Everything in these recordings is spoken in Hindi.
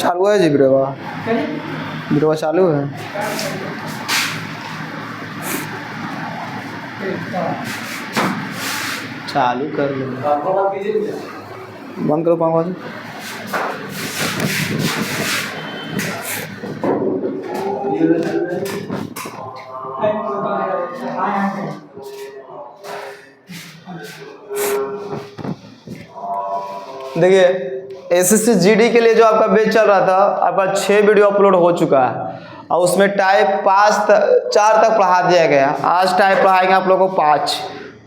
चालू है जी बिरवा, बिरवा चालू है। चालू कर लो, बंद करो पंखा जी। देखिए एसएससी जीडी के लिए जो आपका बैच चल रहा था, आपका 6 वीडियो अपलोड हो चुका है और उसमें टाइप 4 तक पढ़ा दिया गया। आज टाइप पढ़ाएंगे आप लोगों को 5,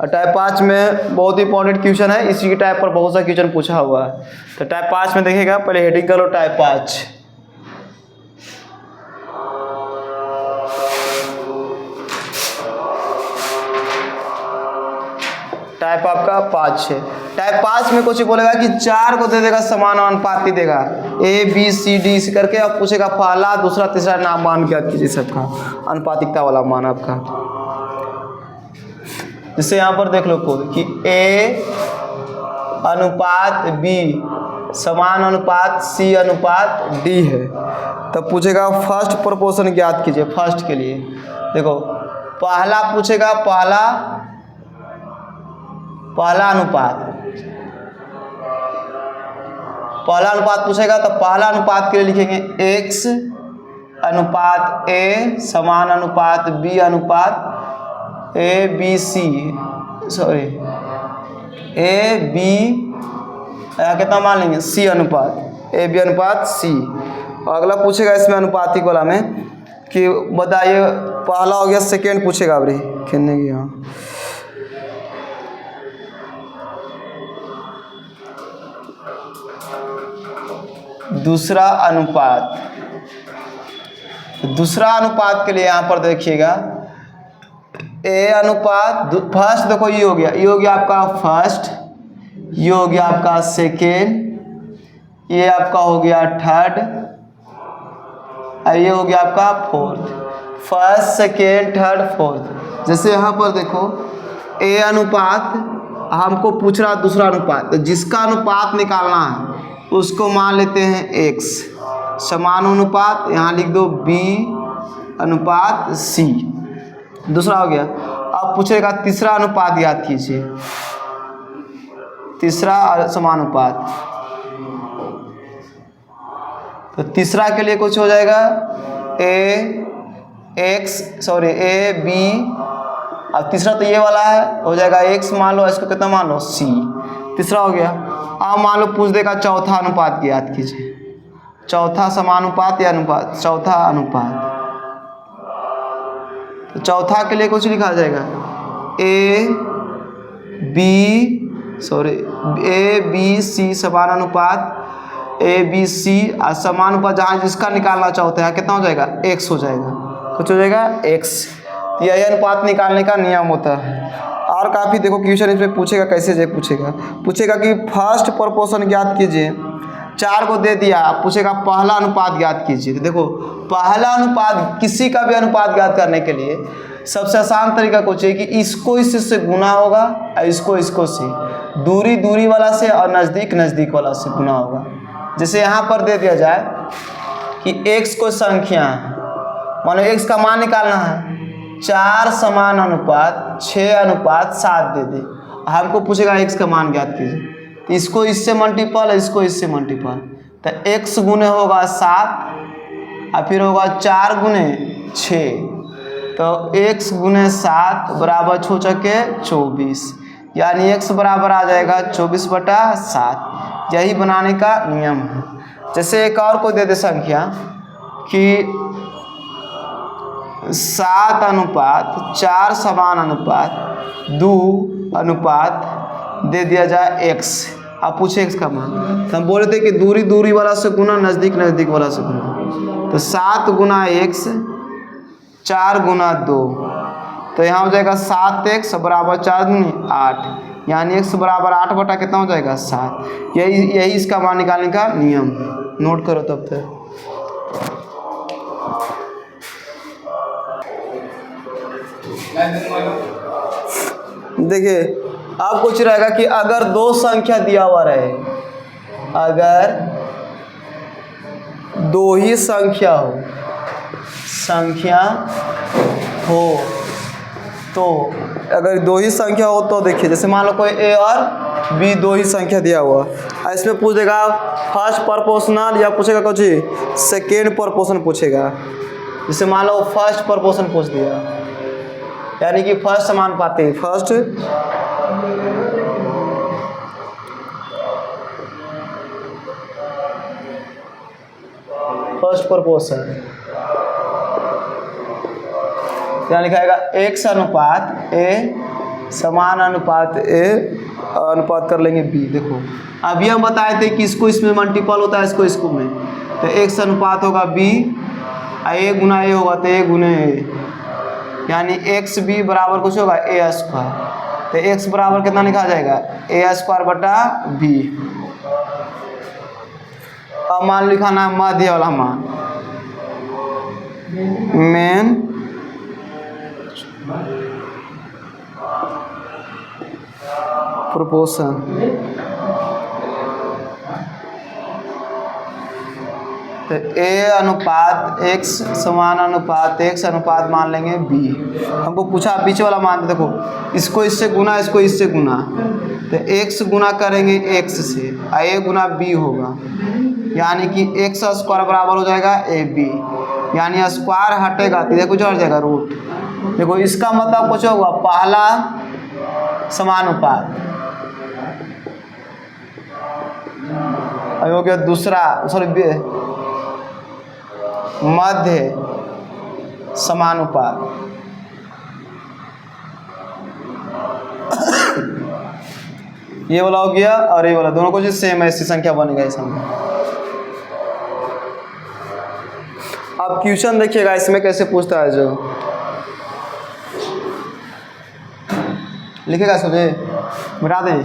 और टाइप 5 में बहुत इंपॉर्टेंट क्वेश्चन है। इसी की टाइप पर बहुत सा क्वेश्चन पूछा हुआ है। तो टाइप 5 में देखिएगा, पहले हेडिंग कर लो टाइप 5। टाइप आपका 5 है। टाइप 5 में कुछ बोलेगा कि 4 को दे देगा, समान अनुपाती देगा, ए बी सी डी इसी करके। अब पूछेगा पहला दूसरा तीसरा नाम मान ज्ञात कीजिए सबका, अनुपातिकता वाला मान आपका। जैसे यहाँ पर देख लो कोड कि ए अनुपात बी समान अनुपात सी अनुपात डी है। तब पूछेगा फर्स्ट प्रोपोर्शन ज्ञात कीजिए। फर्स्ट के लिए देखो पहला पूछेगा, पहला अनुपात पूछेगा तो पहला अनुपात के लिए लिखेंगे x अनुपात a समान अनुपात b अनुपात a b c, sorry a b कितना मान लेंगे c अनुपात a b अनुपात c। और अगला पूछेगा इसमें अनुपातिक वाला में कि बताइए, पहला हो गया, सेकेंड पूछेगा अभी खेलने की। हाँ दूसरा अनुपात के लिए यहाँ पर देखिएगा ए अनुपात फर्स्ट, देखो ये हो गया आपका फर्स्ट, ये हो गया आपका सेकेंड, ये आपका हो गया थर्ड, और ये हो गया आपका fourth. First second third fourth. जैसे यहाँ पर देखो ए अनुपात हमको पूछ रहा दूसरा अनुपात, तो जिसका अनुपात निकालना है उसको मान लेते हैं x समान अनुपात, यहाँ लिख दो b अनुपात c। दूसरा हो गया। अब पूछेगा तीसरा अनुपात याद कीजिए, तीसरा समानुपात। तो तीसरा के लिए कुछ हो जाएगा ए बी, अब तीसरा तो ये वाला है, हो जाएगा x मान लो, इसको कितना मान लो c। तीसरा हो गया। अब मान लो पूछ देगा चौथा अनुपात की याद कीजिए, चौथा समानुपात या अनुपात, चौथा अनुपात। तो चौथा के लिए कुछ लिखा जाएगा ए बी सी समान अनुपात ए बी सी, और समान अनुपात जहाँ जिसका निकालना चाहते हैं कितना हो जाएगा x हो जाएगा, कुछ हो जाएगा x। यही अनुपात निकालने का नियम होता है। और काफ़ी देखो क्वेश्चन इसमें पूछेगा, कैसे पूछेगा कि फर्स्ट प्रोपोर्शन ज्ञात कीजिए, 4 को दे दिया, अब पूछेगा पहला अनुपात ज्ञात कीजिए। तो देखो पहला अनुपात, किसी का भी अनुपात ज्ञात करने के लिए सबसे आसान तरीका कुछ है कि इसको इससे गुना होगा और इसको से, दूरी वाला से और नज़दीक वाला से गुना होगा। जैसे यहाँ पर दे दिया जाए कि x को संख्या है, मानो x का मान निकालना है, 4 समान अनुपात 6 अनुपात 7 दे दे। हमको पूछेगा x का मान ज्ञात कीजिए, तो इसको इससे मल्टीपल, इसको इससे मल्टीपल, तो x गुने होगा 7 और फिर होगा 4 गुने 6, तो x गुने 7 बराबर 6 चौके 24, यानी x बराबर आ जाएगा 24/7। यही बनाने का नियम है। जैसे एक और को दे दे संख्या कि 7:4 दे दिया जाए x, आप पूछे x का मान, तो हम बोले थे कि दूरी दूरी वाला से गुना, नज़दीक नज़दीक वाला से गुना, तो 7 गुना x 4 गुना 2, तो यहाँ हो जाएगा 7x बराबर 4 दूनी 8, यानी x बराबर 8 बटा कितना हो जाएगा 7। यही इसका मान निकालने का नियम। नोट करो तब तक। देखिए अब कुछ रहेगा कि अगर दो संख्या दिया हुआ रहे, अगर दो ही संख्या हो तो, अगर दो ही संख्या हो तो देखिए, जैसे मान लो कोई a और b दो ही संख्या दिया हुआ, इसमें पूछ देगा फर्स्ट प्रोपोर्शनल या पूछेगा कुछ सेकेंड प्रोपोर्शन पूछेगा। जैसे मान लो फर्स्ट प्रोपोर्शन पूछ दिया, यानी कि फर्स्ट समानुपाती, फर्स्ट प्रोपोर्शन, यहाँ लिखाएगा x अनुपात a समान अनुपात a अनुपात कर लेंगे b। देखो अभी हम बताए थे कि इसको इसमें मल्टीपल होता है, इसको इसको में, तो x अनुपात होगा b, a गुना a होगा तो a गुने a, यानी एक्स बी बराबर कुछ होगा ए स्क्वायर, तो एक्स बराबर कितना लिखा जाएगा ए स्क्वायर बटा बी। अब मान लिखाना मध्य वाला मान, मेन प्रोपोर्शन, तो a अनुपात x समान अनुपात x अनुपात मान लेंगे b। हमको पूछा पीछे वाला मान, देखो इसको इससे गुना, इसको इससे गुना, तो x गुना करेंगे x से, a गुना b होगा, यानी कि x स्क्वायर बराबर हो जाएगा ab, यानी स्क्वायर हटेगा तो देखो जो हट जाएगा रूट। देखो इसका मतलब कुछ होगा पहला समानुपात, अब हो गया दूसरा, सॉरी मध्य समानुपात, ये वाला हो गया और ये वाला, दोनों को जो सेम ऐसी संख्या बनेगा इसमें। अब क्वेश्चन देखिएगा इसमें कैसे पूछता है, जो लिखेगा सोचे मिटा दें।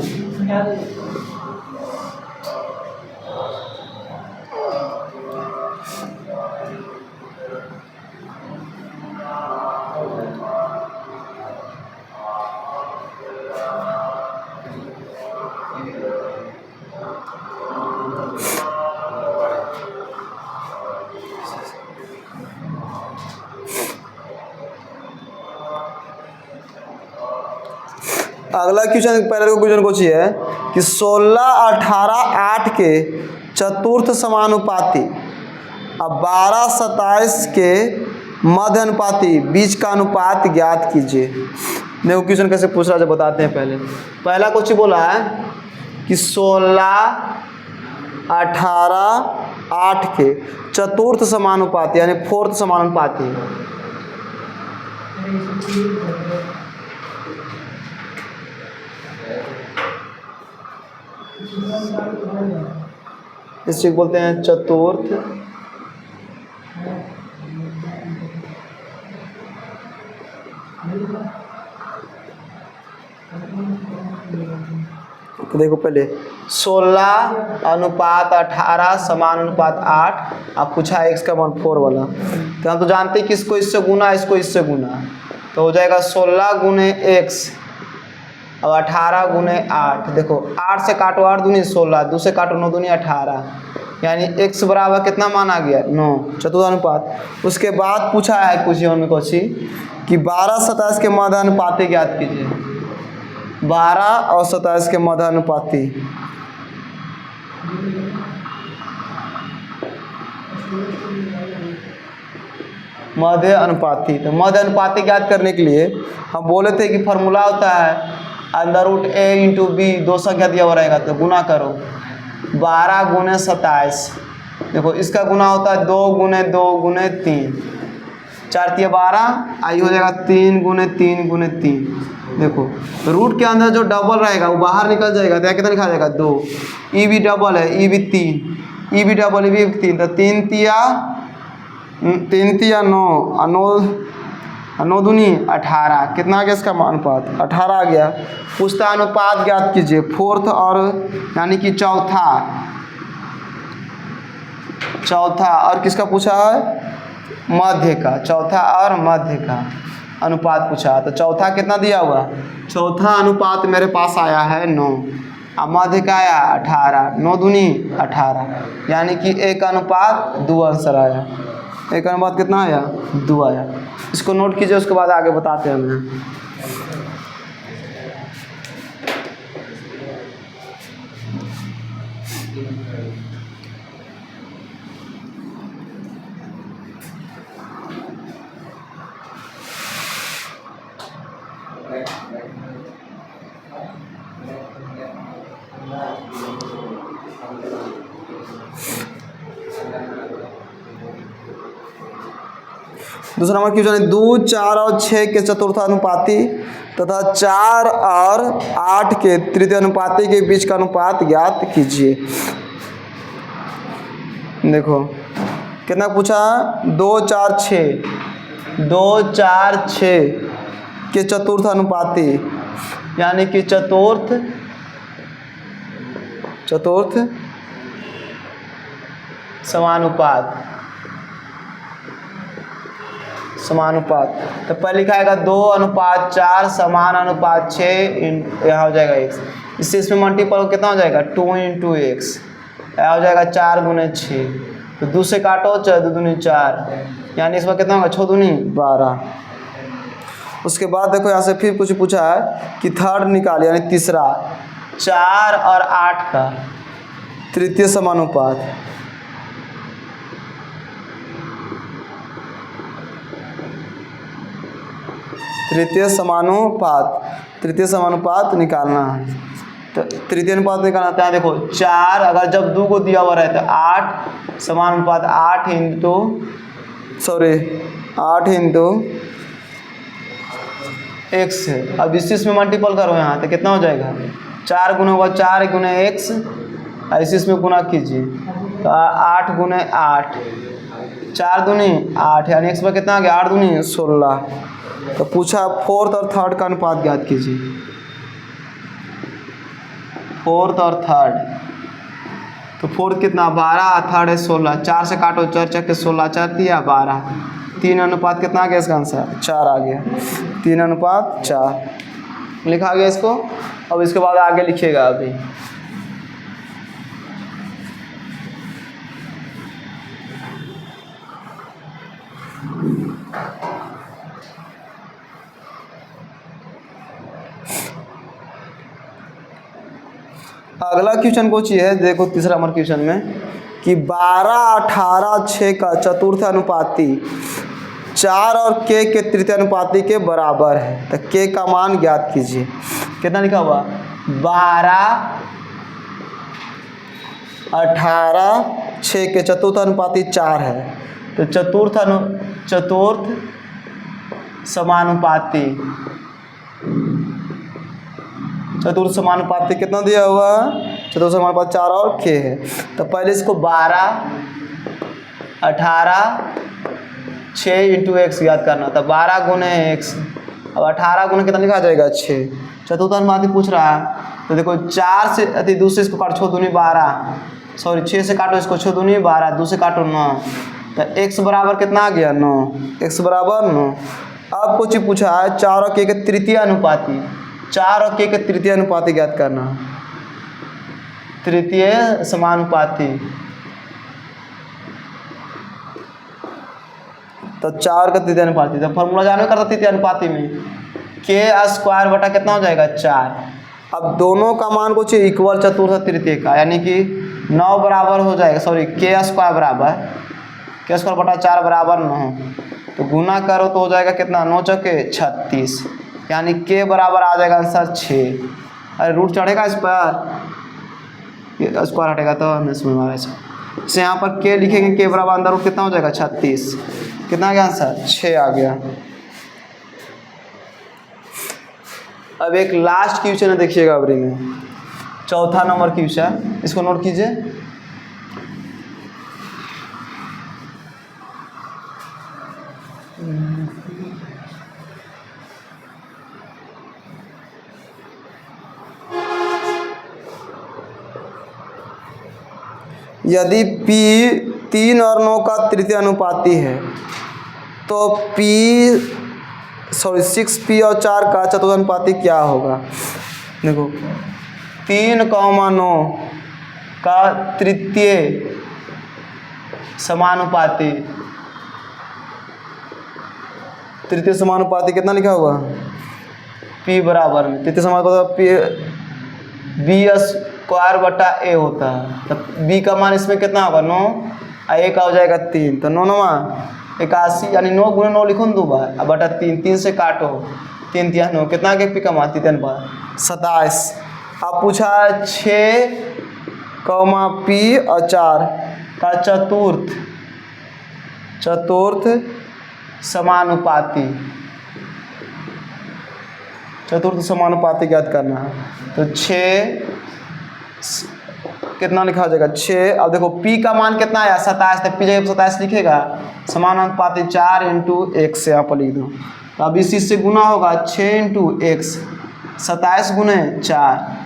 अगला क्वेश्चन, पहले को क्वेश्चन कुछ है कि 16, 18, 8 के चतुर्थ समानुपाती अब 12, 27 के मध्य अनुपाती बीच का अनुपात ज्ञात कीजिए। देखो क्वेश्चन कैसे पूछ रहा है, जब बताते हैं। पहला कुछ बोला है कि 16, 18, 8 के चतुर्थ समानुपाती यानी फोर्थ समानुपाती, इस चीज बोलते हैं चतुर्थ तो देखो पहले 16 अनुपात 18 समान अनुपात 8, आप पूछा x का मान 4 वाला, तो हम तो जानते हैं कि इसको इससे गुना, इसको इससे गुना, तो हो जाएगा 16 गुने x, अब 18 गुने 8। देखो 8 से काटो 8 दूनी 16, 2 से काटो 9 दूनी 18, यानी x बराबर कितना मान आ गया 9, चतुर्थानुपात। उसके बाद पूछा है कुछ में कुछ कि 12, 27 के मध्य अनुपाती ज्ञात कीजिए। 12 और 27 के मध्य अनुपाती, मध्य अनुपाती। तो मध्य अनुपाती ज्ञात करने के लिए हम बोले थे कि फॉर्मूला होता है अंडर रूट ए इंटू बी, दो संख्या दिया हुआ रहेगा तो गुना करो 12 गुने 27। देखो इसका गुना होता है 2 गुने 2 गुने 3, 4 तिया 12, आई हो जाएगा 3 गुने 3 गुने 3। देखो तो रूट के अंदर जो डबल रहेगा वो बाहर निकल जाएगा, तो यहाँ कितना लिखा जाएगा 2। ई भी डबल है, ई भी 3, ई भी डबल, ई भी 3, तो 3 तिया 9, 9 दूनी 18। कितना आ गया इसका अनुपात? 18 आ गया। पूछता अनुपात ज्ञात कीजिए फोर्थ और यानी कि चौथा और किसका पूछा है? मध्य का। चौथा और मध्य का अनुपात पूछा। तो चौथा कितना दिया हुआ? चौथा अनुपात मेरे पास आया है 9, अब मध्य का आया 18, 9 दूनी 18, यानी कि 1 अनुपात 2 आंसर आया। 1 अनुपात कितना आया? 2 आया। इसको नोट कीजिए, उसके बाद आगे बताते हैं हमें। दूसरा नंबर क्वेश्चन है 2, 4 और 6 के चतुर्थानुपाती तथा 4 और 8 के तृतीय अनुपाती के बीच का अनुपात ज्ञात कीजिए। देखो कितना पूछा? 2, 4, 6, 2, 4, 6 के चतुर्थ अनुपाती यानी कि चतुर्थ समानुपात। तो पहले लिखा आएगा 2:4 समान अनुपात 6, यहाँ हो जाएगा x। इससे इसमें मल्टीपल कितना हो जाएगा? 2 × x, यहाँ हो जाएगा 4 गुने 6। तो 2 से काटो, 4 2 दूनी 4, यानी इसमें कितना होगा? 6 दूनी 12। उसके बाद देखो यहाँ से फिर कुछ पूछा है कि थर्ड निकाल यानी तीसरा 4 और 8 का तृतीय समानुपात। तृतीय समानुपात निकालना है। तो तृतीय अनुपात निकालना है। देखो 4 अगर जब 2 को दिया हुआ रहता है 8 समानुपात 8 इंटू x है। अब इसमें मल्टीपल करो यहाँ तो कितना हो जाएगा? 4 गुना होगा 4 गुने x, ऐसे इसमें गुना कीजिए तो 8 गुने 8, 4 दूनी 8, यानी x पर कितना आ गया? 8 दूनी 16। तो पूछा फोर्थ और थर्ड का अनुपात ज्ञात कीजिए। फोर्थ और थर्ड, तो फोर्थ कितना? 12, थर्ड है 16, 4 से काटो, 4 चक्के 16, 4 तिया 12, 3 अनुपात कितना आ गया इसका आंसर? 4 आ गया। 3:4 लिखा गया इसको। अब इसके बाद आगे लिखिएगा अभी। अगला क्वेश्चन कुछ ये है, देखो तीसरा नंबर क्वेश्चन में कि 12, 18, 6 का चतुर्थ अनुपाती 4 और k के तृतीय अनुपाती के बराबर है। तो k का मान ज्ञात कीजिए। कितना लिखा हुआ? 12, 18, 6 के चतुर्थ अनुपाती 4 है। तो चतुर्थ समानुपाती कितना दिया हुआ है? चतुर्थ समानुपाती 4 और k है। तो पहले इसको 12, 18, 6 इंटू x याद करना था। 12 गुने x, अब 18 गुने कितना लिखा जाएगा? 6। चतुर्थ अनुपाती पूछ रहा है तो देखो 4 से अति दूसरे इसको काटो, 6 दूनी 12, सॉरी 6 से काटो इसको, 6 दूनी 12, 2 से काटो 9, तो x बराबर कितना आ गया? 9। x बराबर 9। अब कुछ पूछा है 4 और k के तृतीय अनुपाती, 4 और k के तृतीय अनुपाती ज्ञात करना। तृतीय समानुपाती, तो 4 का तृतीय अनुपाती, तो फॉर्मूला जानवे करता तृतीय अनुपाती में k² बटा कितना हो जाएगा? 4। अब दोनों का मान कुछ इक्वल चतुर्थ तृतीय का, यानी कि 9 बराबर हो जाएगा, सॉरी के स्क्वायर बराबर, के स्क्वायर बटा 4 बराबर 9, तो गुना करो तो हो जाएगा कितना, 9 चौके 36, यानी के बराबर आ जाएगा आंसर 6। अरे रूट चढ़ेगा इस पर, ये स्क्वायर हटेगा तो हमें समझ में आ रहा है। इसे यहाँ पर के लिखेंगे, के बराबर अंदर रूट कितना हो जाएगा 36, कितना आ गया आंसर 6 आ गया। अब एक लास्ट क्वेश्चन है, देखिएगा अबरी में, चौथा नंबर क्वेश्चन, इसको नोट कीजिए। यदि P 3 और 9 का तृतीय अनुपाती है तो 6P और 4 का चतुर्थानुपाती क्या होगा। देखो 3,9 का तृतीय समानुपाती, तृतीय समानुपाती कितना लिखा हुआ, P बराबर में तृतीय समानुपाती बी स्क्वायर बटा ए होता है, तो B का मान इसमें कितना होगा 9, और A का हो जाएगा 3, तो 9 9 81, यानी 9 गुणे 9 लिखो 2 बार, अब बटा 3, 3 से काटो, 3 3 9, कितना के P का मान 3 बार 27। अब पूछा 6, P और 4 का चतुर्थ समानुपाती, चतुर्थ समानुपाती ज्ञात करना है, तो 6 कितना लिखा हो जाएगा 6। अब देखो P का मान कितना आया 27, तो P जगह 27 लिखेगा, समानुपाती 4 × x से यहाँ पर लिख दो, तो अब इसी से गुना होगा 6 × x, 27 गुने 4,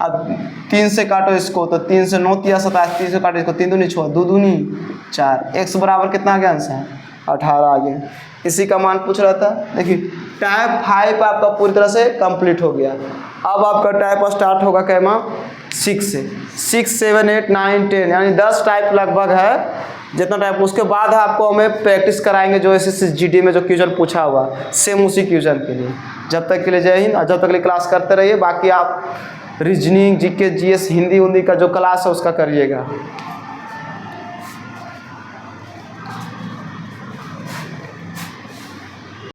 अब 3 से काटो इसको, तो 3 से 9 तिया 27, 3 से काटो इसको, 3 दूनी 6, 2 दूनी 4, x बराबर कितना आ गया आंसर 18 आ गया। इसी का मान पूछ रहा था। देखिए टाइप 5 आपका पूरी तरह से कंप्लीट हो गया। अब आपका टाइप स्टार्ट होगा कैमा 6 से, 6 7 8 9 10, यानी 10 टाइप लगभग है जितना टाइप। उसके बाद आपको हमें प्रैक्टिस कराएंगे जो SSGD में जो क्वेश्चन पूछा हुआ, सेम उसी क्वेश्चन के लिए। जब तक के लिए जय हिंद, और जब तक के लिए क्लास करते रहिए। बाकी आप रीजनिंग, GK GS, हिंदी उंदी का जो क्लास है उसका करिएगा।